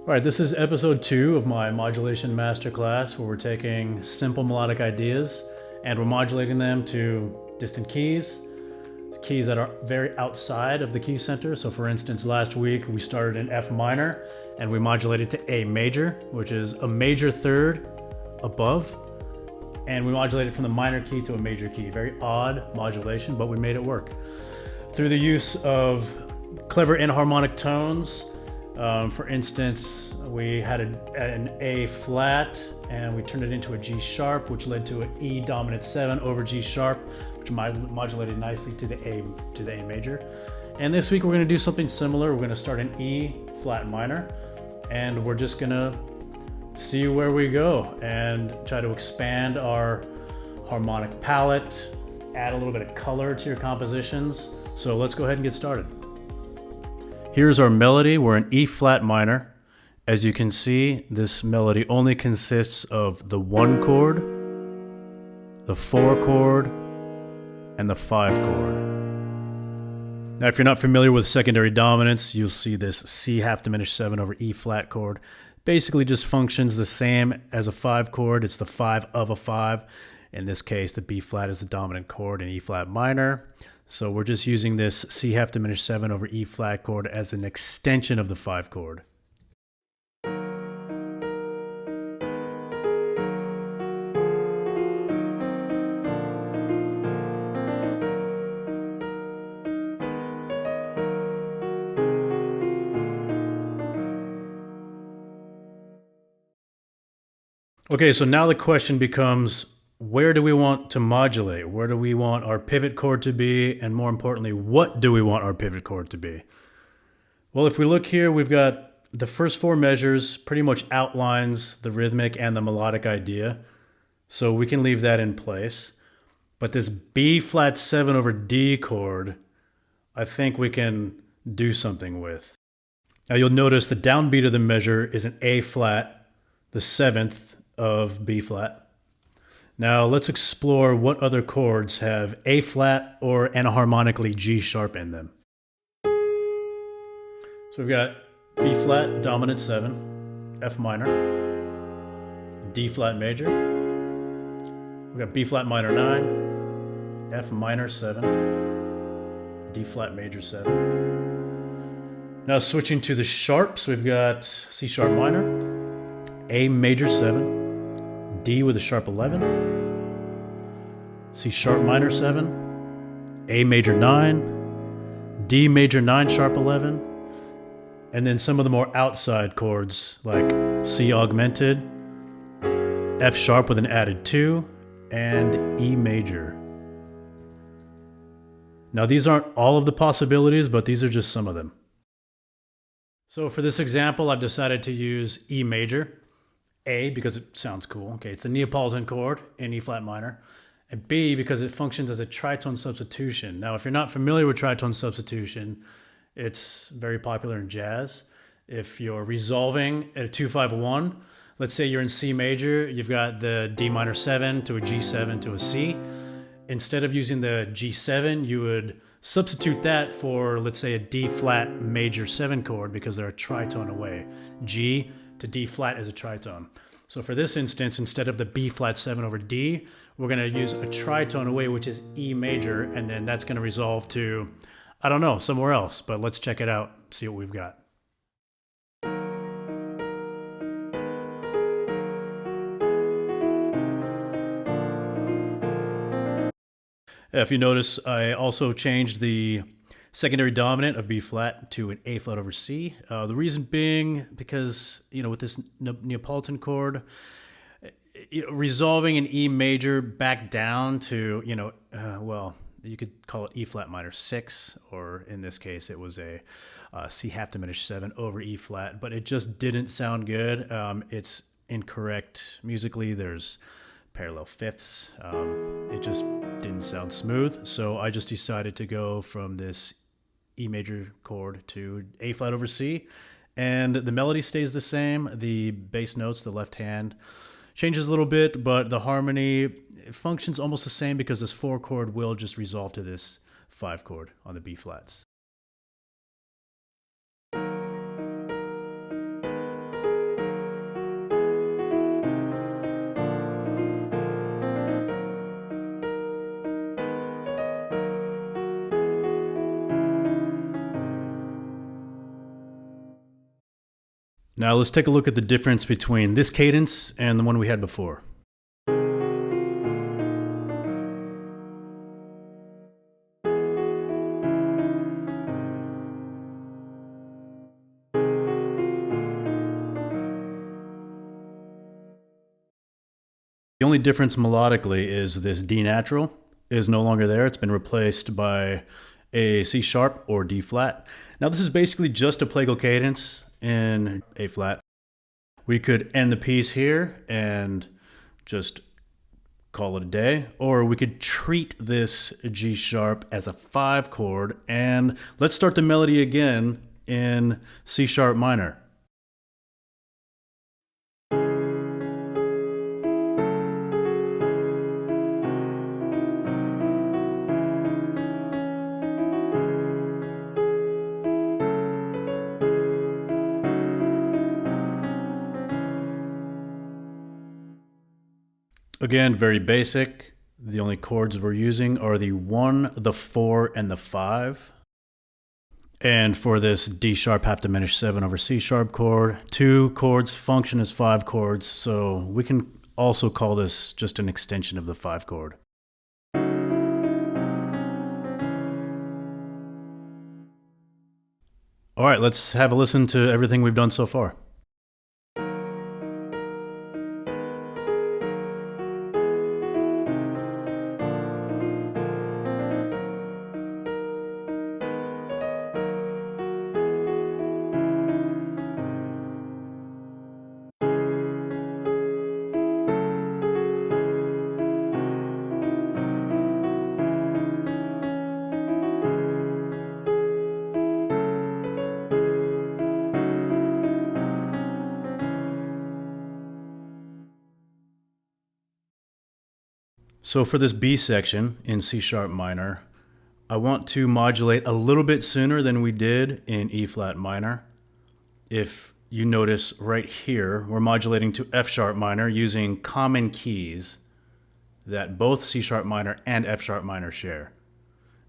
All right, this is episode 2 of my modulation masterclass, where we're taking simple melodic ideas and we're modulating them to distant keys that are very outside of the key center. So for instance, last week we started in F minor and we modulated to A major, which is a major third above, and we modulated from the minor key to a major key. Very odd modulation, but we made it work through the use of clever inharmonic tones. For instance, we had an A flat and we turned it into a G sharp, which led to an E dominant 7 over G sharp, which modulated nicely to the A major. And this week we're going to do something similar. We're going to start in E flat minor, and we're just going to see where we go and try to expand our harmonic palette, add a little bit of color to your compositions. So let's go ahead and get started. Here's our melody. We're in E flat minor. As you can see, this melody only consists of the 1 chord, the 4 chord, and the 5 chord. Now, if you're not familiar with secondary dominants, you'll see this C half diminished 7 over E flat chord. Basically just functions the same as a 5 chord. It's the 5 of a 5. In this case, the B flat is the dominant chord in E flat minor. So we're just using this C half diminished 7 over E flat chord as an extension of the 5 chord. Okay, so now the question becomes, where do we want to modulate? Where do we want our pivot chord to be? And more importantly, what do we want our pivot chord to be? Well, if we look here, we've got the first 4 measures pretty much outlines the rhythmic and the melodic idea. So we can leave that in place. But this B flat 7 over D chord, I think we can do something with. Now you'll notice the downbeat of the measure is an A flat, the 7th of B flat. Now let's explore what other chords have A flat or anharmonically G sharp in them. So we've got B flat dominant 7, F minor, D flat major. We've got B flat minor 9, F minor 7, D flat major 7. Now switching to the sharps, we've got C sharp minor, A major 7, D with a sharp 11, C sharp minor 7, A major 9, D major 9 sharp 11, and then some of the more outside chords like C augmented, F sharp with an added 2, and E major. Now these aren't all of the possibilities, but these are just some of them. So for this example, I've decided to use E major. A, because it sounds cool. Okay, it's the Neapolitan chord in E flat minor. And B, because it functions as a tritone substitution. Now, if you're not familiar with tritone substitution, it's very popular in jazz. If you're resolving at a 2-5-1, let's say you're in C major, you've got the D minor 7 to a G7 to a C. Instead of using the G7, you would substitute that for, let's say, a D flat major 7 chord, because they're a tritone away. G to D flat is a tritone. So for this instance, instead of the B flat 7 over D, we're going to use a tritone away, which is E major, and then that's going to resolve to, I don't know, somewhere else, but let's check it out, see what we've got. If you notice, I also changed the secondary dominant of B flat to an A flat over C. The reason being because, with this Neapolitan chord, resolving an E major back down to, well, you could call it E flat minor 6, or in this case, it was a C half diminished 7 over E flat, but it just didn't sound good. It's incorrect musically. There's parallel fifths. It just didn't sound smooth. So I just decided to go from this E major chord to A flat over C, and the melody stays the same. The bass notes, the left hand, changes a little bit, but the harmony functions almost the same because this 4 chord will just resolve to this 5 chord on the B flats. Now let's take a look at the difference between this cadence and the one we had before. The only difference melodically is this D natural is no longer there. It's been replaced by a C sharp or D flat. Now this is basically just a plagal cadence in A flat. We could end the piece here and just call it a day, or we could treat this G sharp as a 5 chord, and let's start the melody again in C sharp minor. Again, very basic. The only chords we're using are the 1, the 4, and the 5. And for this D sharp half diminished 7 over C sharp chord, 2 chords function as 5 chords, so we can also call this just an extension of the 5 chord. All right, let's have a listen to everything we've done so far. So for this B section in C sharp minor, I want to modulate a little bit sooner than we did in E flat minor. If you notice right here, we're modulating to F sharp minor using common keys that both C sharp minor and F sharp minor share.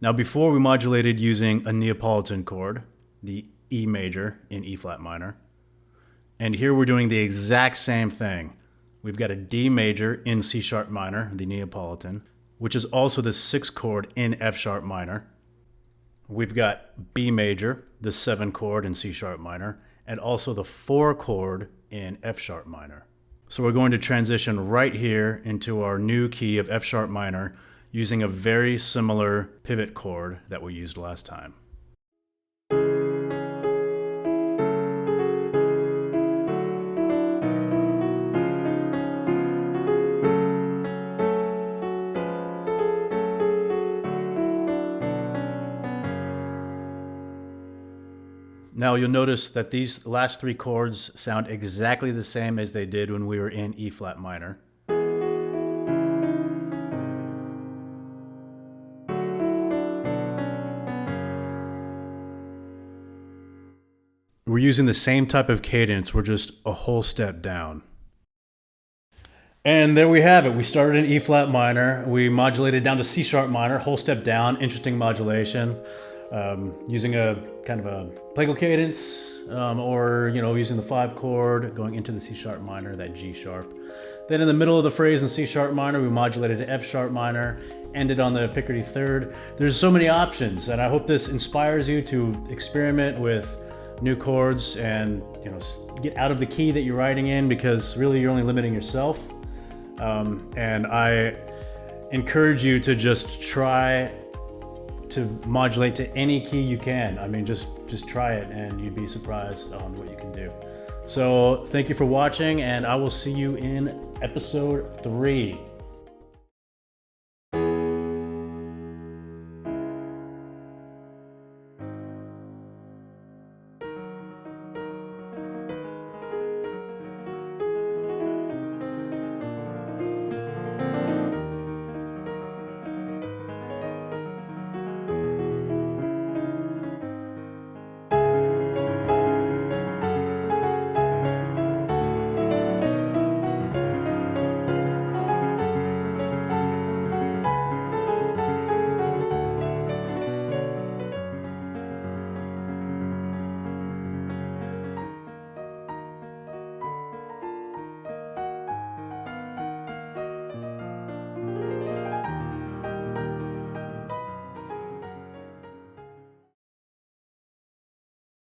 Now before we modulated using a Neapolitan chord, the E major in E flat minor, and here we're doing the exact same thing. We've got a D major in C sharp minor, the Neapolitan, which is also the 6th chord in F sharp minor. We've got B major, the 7 chord in C sharp minor, and also the 4 chord in F sharp minor. So we're going to transition right here into our new key of F sharp minor using a very similar pivot chord that we used last time. Now you'll notice that these last 3 chords sound exactly the same as they did when we were in E flat minor. We're using the same type of cadence, we're just a whole step down. And there we have it. We started in E flat minor, we modulated down to C sharp minor, whole step down, interesting modulation. Using a kind of a plagal cadence, or using the 5 chord, going into the C sharp minor, that G sharp. Then in the middle of the phrase in C sharp minor, we modulated to F sharp minor, ended on the Picardy 3rd. There's so many options, and I hope this inspires you to experiment with new chords and get out of the key that you're writing in, because really you're only limiting yourself. And I encourage you to just try to modulate to any key you can. I mean, just try it and you'd be surprised on what you can do. So thank you for watching, and I will see you in episode 3.